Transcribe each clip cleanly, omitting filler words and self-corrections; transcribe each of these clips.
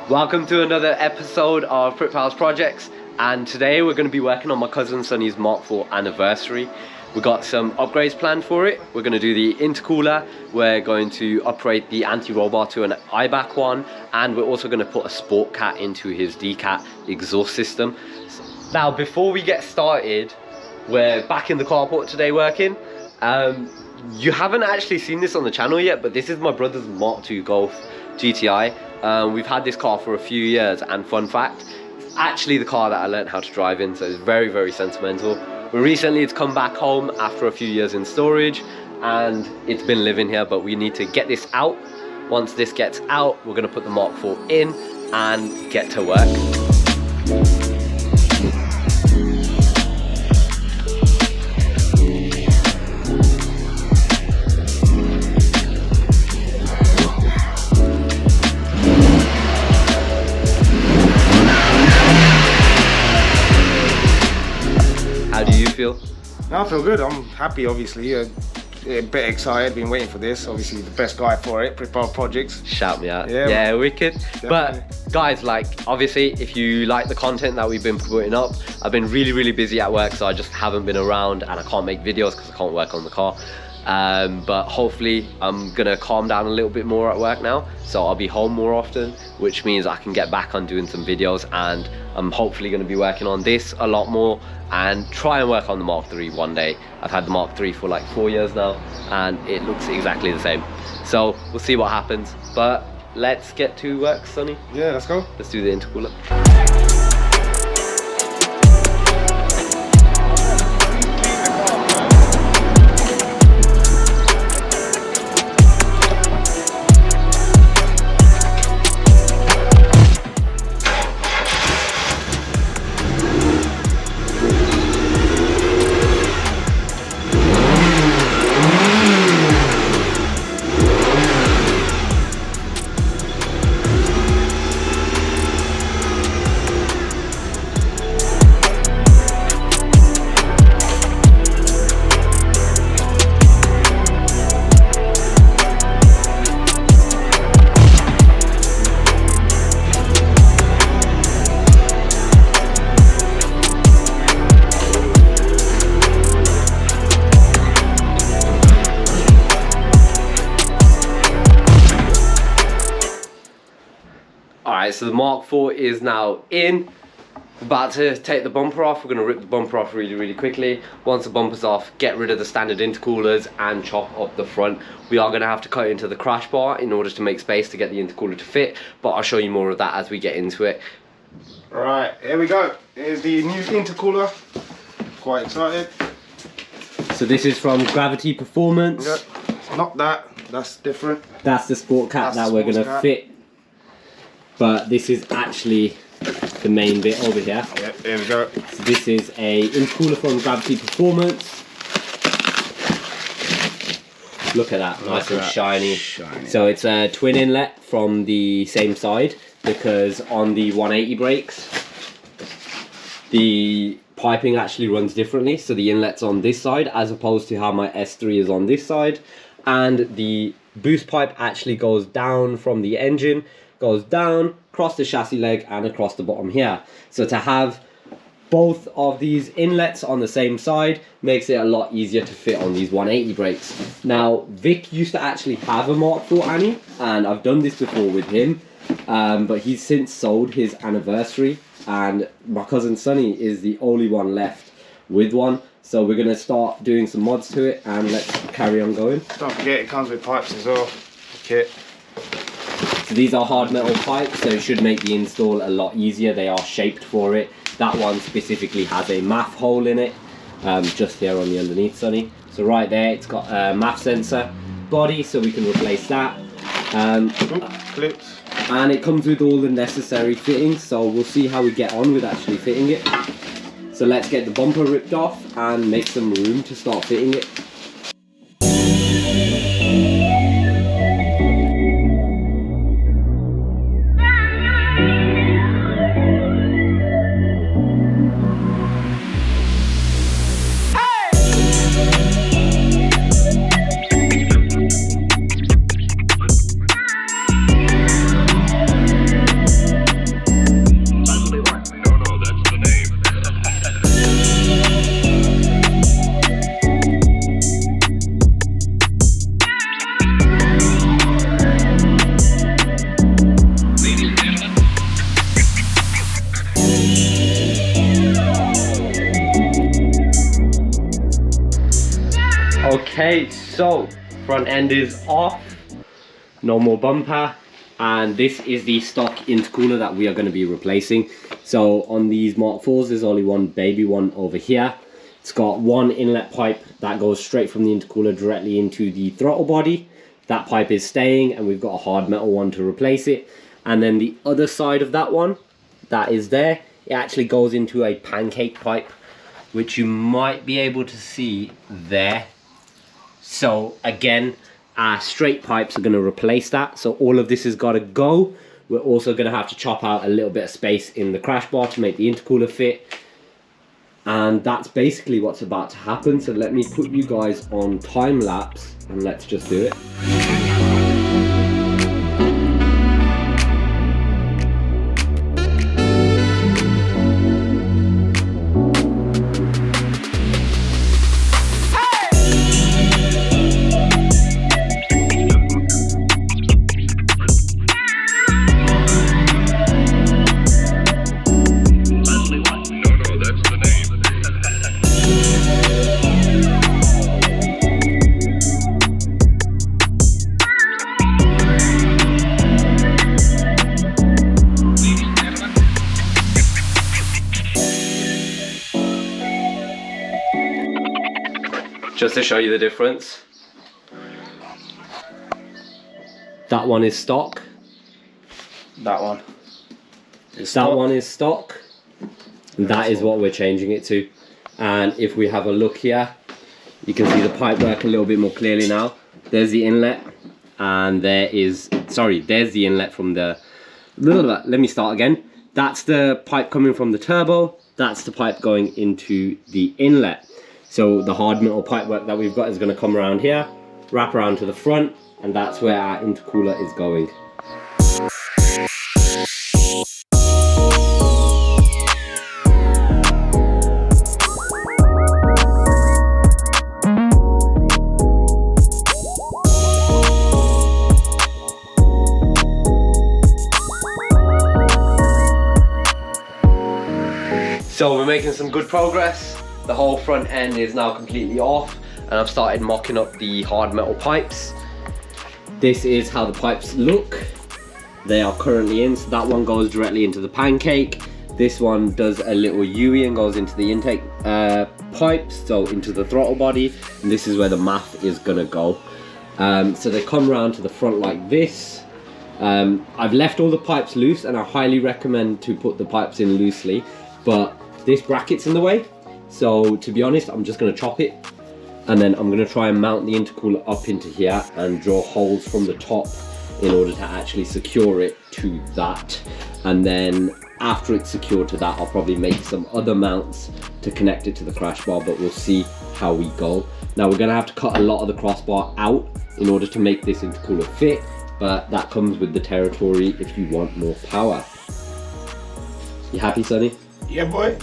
Welcome to another episode of Prip House Projects, and today we're going to be working on my cousin Sonny's Mk4 Anniversary. We've got some upgrades planned for it. We're going to do the intercooler, we're going to upgrade the anti-rollbar to an Eibach one, and we're also going to put a sport cat into his D-cat exhaust system. Now before we get started, we're back in the carport today working. You haven't actually seen this on the channel yet, but this is my brother's Mk4 Golf GTI. We've had this car for a few years, and fun fact, it's actually the car that I learned how to drive in, so it's very, very sentimental. But recently it's come back home after a few years in storage, and it's been living here, but we need to get this out. Once this gets out, we're going to put the Mk4 in and get to work. How do you feel? No, I feel good. I'm happy, obviously. A bit excited, been waiting for this. Obviously, the best guy for it, Prip House Projects. Shout me out. Yeah, wicked. Definitely. But guys, like, obviously, if you like the content that we've been putting up, I've been really busy at work, so I just haven't been around, and I can't make videos because I can't work on the car. But hopefully I'm gonna calm down a little bit more at work now, so I'll be home more often, which means I can get back on doing some videos, and I'm hopefully going to be working on this a lot more and try and work on the Mk3 one day. I've had the Mk3 for like 4 years now, and it looks exactly the same, so we'll see what happens. But let's get to work, Sonny. Yeah, let's go. Let's do the intercooler. Alright, so the Mk4 is now in. About to take the bumper off. We're going to rip the bumper off really quickly. Once the bumper's off, get rid of the standard intercoolers and chop up the front. We are going to have to cut into the crash bar in order to make space to get the intercooler to fit, but I'll show you more of that as we get into it. Alright, here we go. Here's the new intercooler. Quite excited. So this is from Gravity Performance. Yep. It's not that, that's different. That's the sport cat that we're going to fit. But this is actually the main bit over here. Yep, here we go. So this is a intercooler from Gravity Performance. Look at that, nice and shiny. So it's a twin inlet from the same side, because on the 180 brakes, the piping actually runs differently. So the inlet's on this side as opposed to how my S3 is on this side. And the boost pipe actually goes down from the engine, goes down, across the chassis leg and across the bottom here. So to have both of these inlets on the same side makes it a lot easier to fit on these 180 brakes. Now, Vic used to actually have a Mk4 Annie, and I've done this before with him, but he's since sold his Anniversary, and my cousin Sonny is the only one left with one. So we're going to start doing some mods to it, and let's carry on going. Don't forget it comes with pipes as well, the kit. So these are hard metal pipes, so it should make the install a lot easier. They are shaped for it. That one specifically has a MAF hole in it, just here on the underneath, Sonny. So right there, it's got a MAF sensor body, so we can replace that. Clips. And it comes with all the necessary fittings, so we'll see how we get on with actually fitting it. So let's get the bumper ripped off and make some room to start fitting it. Okay, so front end is off, no more bumper, and this is the stock intercooler that we are going to be replacing. So on these Mark 4s, there's only one baby one over here. It's got one inlet pipe that goes straight from the intercooler directly into the throttle body. That pipe is staying, and we've got a hard metal one to replace it. And then the other side of that one, that is there, it actually goes into a pancake pipe, which you might be able to see there. So again, our straight pipes are going to replace that. So all of this has got to go. We're also going to have to chop out a little bit of space in the crash bar to make the intercooler fit. And that's basically what's about to happen. So let me put you guys on time lapse and let's just do it. Just to show you the difference, that one is stock, That one is stock, and that is what we're changing it to. And if we have a look here, you can see the pipe work a little bit more clearly now. There's the inlet, and there's the inlet from the, let me start again. That's the pipe coming from the turbo, that's the pipe going into the inlet. So the hard metal pipework that we've got is going to come around here, wrap around to the front, and that's where our intercooler is going. So we're making some good progress. The whole front end is now completely off, and I've started mocking up the hard metal pipes. This is how the pipes look. They are currently in, so that one goes directly into the pancake. This one does a little U and goes into the intake pipes, so into the throttle body, and this is where the math is gonna go. So they come around to the front like this. I've left all the pipes loose, and I highly recommend to put the pipes in loosely, but this bracket's in the way. So to be honest, I'm just going to chop it, and then I'm going to try and mount the intercooler up into here and draw holes from the top in order to actually secure it to that. And then after it's secured to that, I'll probably make some other mounts to connect it to the crash bar, but we'll see how we go. Now we're going to have to cut a lot of the crossbar out in order to make this intercooler fit, but that comes with the territory if you want more power. You happy, Sonny? Yeah, boy.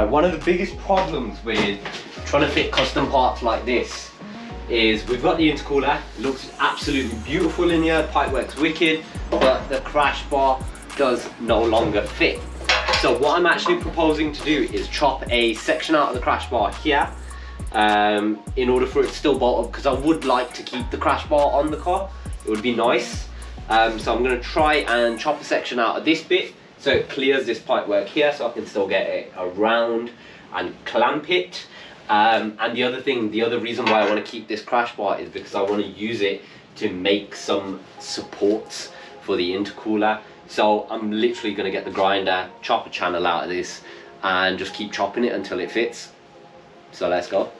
One of the biggest problems with trying to fit custom parts like this is we've got the intercooler, it looks absolutely beautiful in here, pipe works wicked, but the crash bar does no longer fit. So what I'm actually proposing to do is chop a section out of the crash bar here in order for it to still bolt up, because I would like to keep the crash bar on the car. It would be nice. So I'm going to try and chop a section out of this bit so it clears this pipe work here, so I can still get it around and clamp it. And the other reason why I want to keep this crash bar is because I want to use it to make some supports for the intercooler. So I'm literally going to get the grinder, chop a channel out of this, and just keep chopping it until it fits. So let's go.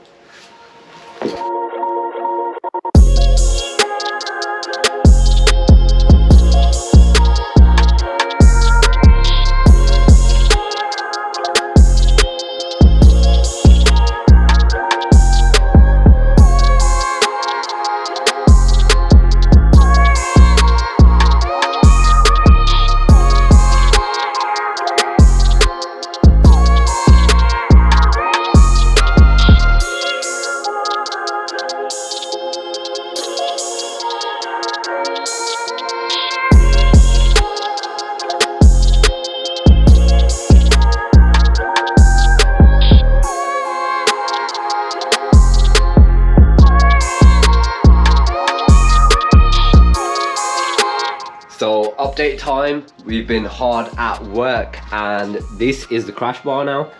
update time. We've been hard at work and this is the crash bar now.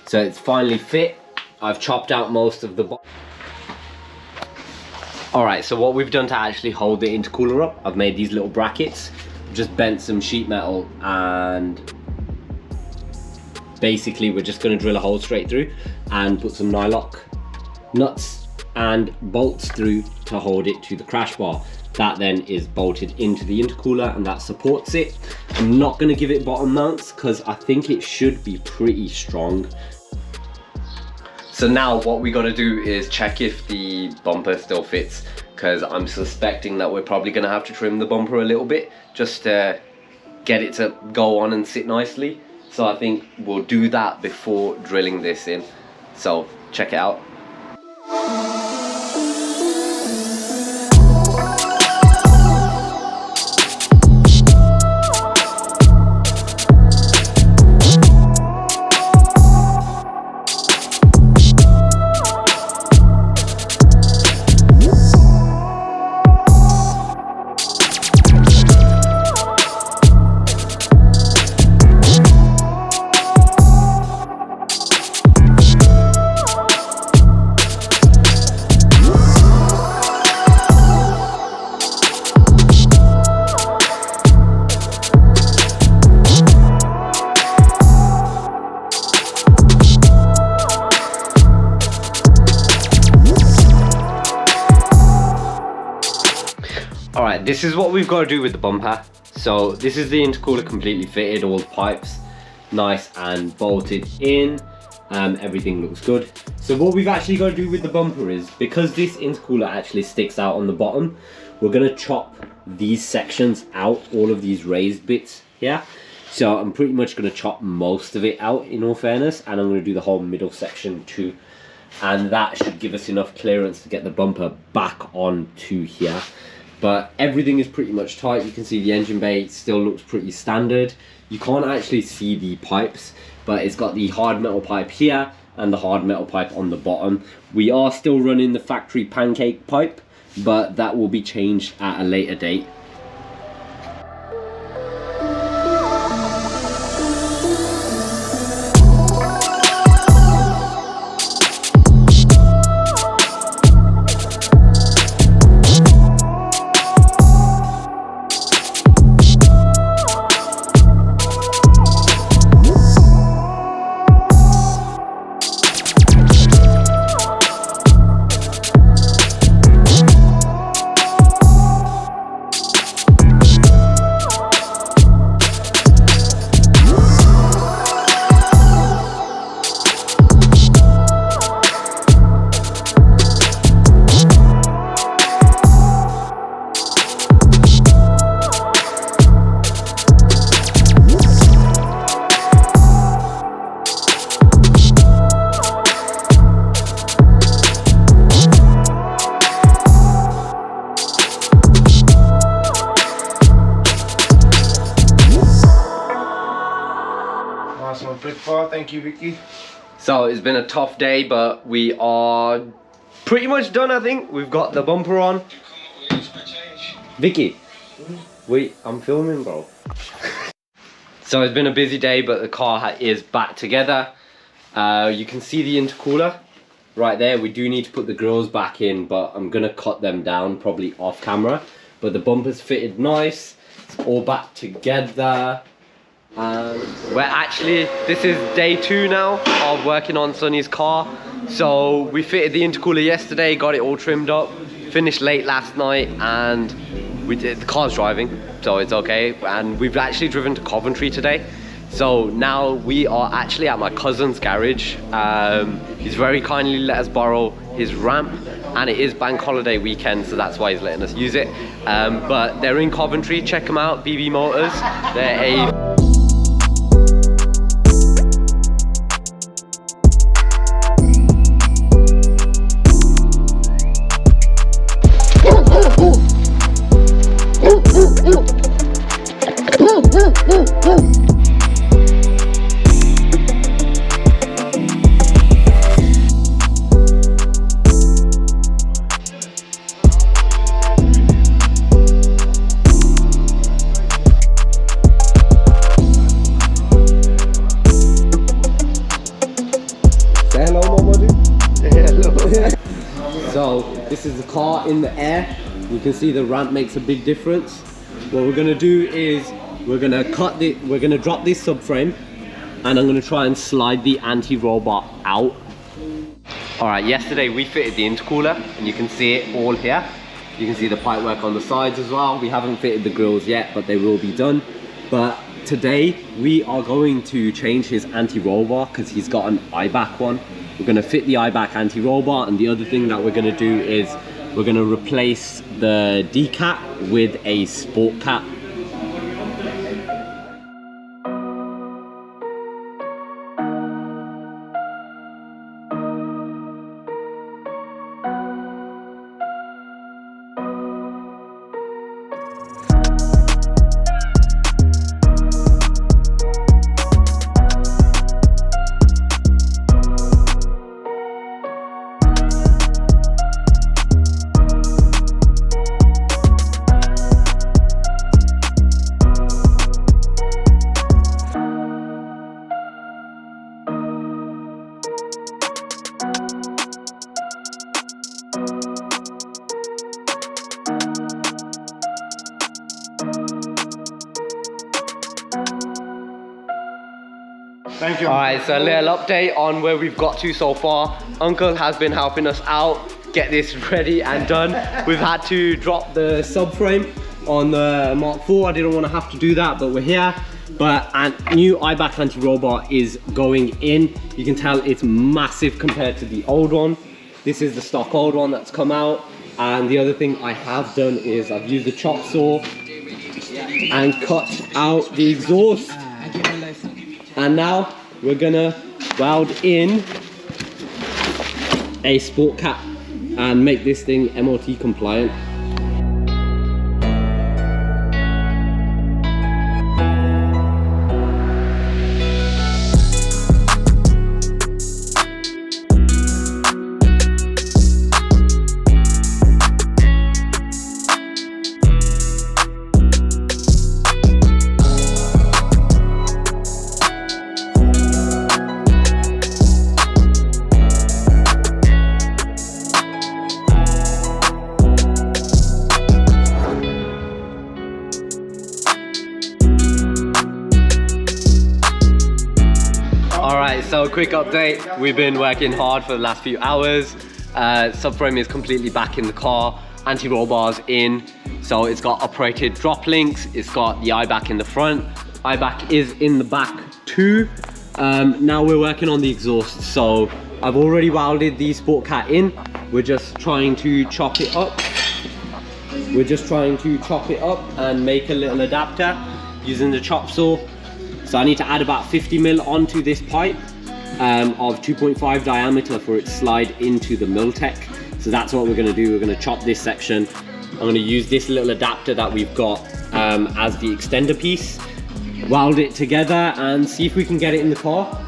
So it's finally fit. I've chopped out most of the Alright, so what we've done to actually hold the intercooler up, I've made these little brackets. Just bent some sheet metal and basically we're just going to drill a hole straight through and put some nylock nuts and bolts through to hold it to the crash bar. That then is bolted into the intercooler and that supports it. I'm not going to give it bottom mounts because I think it should be pretty strong. So now what we got to do is check if the bumper still fits, because I'm suspecting that we're probably going to have to trim the bumper a little bit just to get it to go on and sit nicely. So I think we'll do that before drilling this in. So check it out. Alright, this is what we've got to do with the bumper. So this is the intercooler completely fitted, all the pipes nice and bolted in. Everything looks good. So what we've actually got to do with the bumper is, because this intercooler actually sticks out on the bottom, we're going to chop these sections out, all of these raised bits here. So I'm pretty much going to chop most of it out in all fairness, and I'm going to do the whole middle section too. And that should give us enough clearance to get the bumper back onto here. But everything is pretty much tight. You can see the engine bay still looks pretty standard. You can't actually see the pipes, but it's got the hard metal pipe here and the hard metal pipe on the bottom. We are still running the factory pancake pipe, but that will be changed at a later date. Thank you, Vicky. So it's been a tough day, but we are pretty much done. I think we've got the bumper on. Vicky, wait, I'm filming, bro. So it's been a busy day, but the car is back together. You can see the intercooler right there. We do need to put the grills back in, but I'm gonna cut them down probably off camera. But the bumper's fitted nice. It's all back together. This is day 2 now of working on Sonny's car. So we fitted the intercooler yesterday, got it all trimmed up, finished late last night, and the car's driving, so it's okay. And we've actually driven to Coventry today. So now we are actually at my cousin's garage. He's very kindly let us borrow his ramp, and it is bank holiday weekend, so that's why he's letting us use it. But they're in Coventry, check them out, BB Motors. They're a this is the car in the air. You can see the ramp makes a big difference. What we're gonna do is we're gonna drop this subframe, and I'm gonna try and slide the anti-roll bar out. All right, yesterday we fitted the intercooler, and you can see it all here. You can see the pipework on the sides as well. We haven't fitted the grills yet, but they will be done. But today we are going to change his anti-roll bar because he's got an Eibach one. We're gonna fit the Eibach anti-roll bar, and the other thing that we're gonna do is we're gonna replace the D-cap with a sport cap. Thank you. Alright, so a little update on where we've got to so far. Uncle has been helping us out, get this ready and done. We've had to drop the subframe on the Mark 4. I didn't want to have to do that, but we're here. But a new Eibach anti-roll bar is going in. You can tell it's massive compared to the old one. This is the stock old one that's come out. And the other thing I have done is I've used the chop saw and cut out the exhaust. And now we're gonna weld in a sport cap and make this thing MOT compliant. Alright, so quick update. We've been working hard for the last few hours. Subframe is completely back in the car. Anti-roll bars in. So it's got operated drop links. It's got the Eibach in the front. Eibach is in the back too. Now we're working on the exhaust. So I've already welded the sport cat in. We're just trying to chop it up. And make a little adapter using the chop saw. So I need to add about 50 mil onto this pipe of 2.5 diameter for it to slide into the Miltech. So that's what we're gonna do. We're gonna chop this section. I'm gonna use this little adapter that we've got as the extender piece, weld it together and see if we can get it in the car.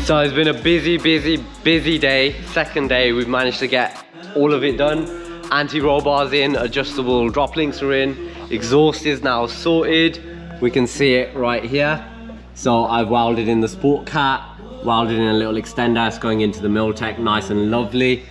So it's been a busy day. Second day, we've managed to get all of it done. Anti-roll bars in, adjustable drop links are in, exhaust is now sorted. We can see it right here. So I've welded in the sport cat, welded in a little extender, it's going into the Miltech, nice and lovely.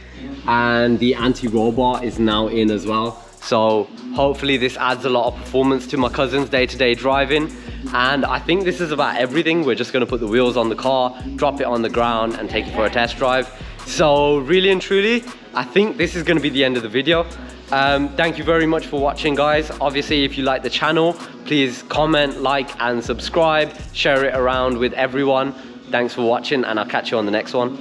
And the anti-roll bar is now in as well. So hopefully this adds a lot of performance to my cousin's day-to-day driving. And I think this is about everything. We're just gonna put the wheels on the car, drop it on the ground and take it for a test drive. So really and truly, I think this is gonna be the end of the video. Thank you very much for watching, guys. Obviously, if you like the channel, please comment, like and subscribe, share it around with everyone. Thanks for watching and I'll catch you on the next one.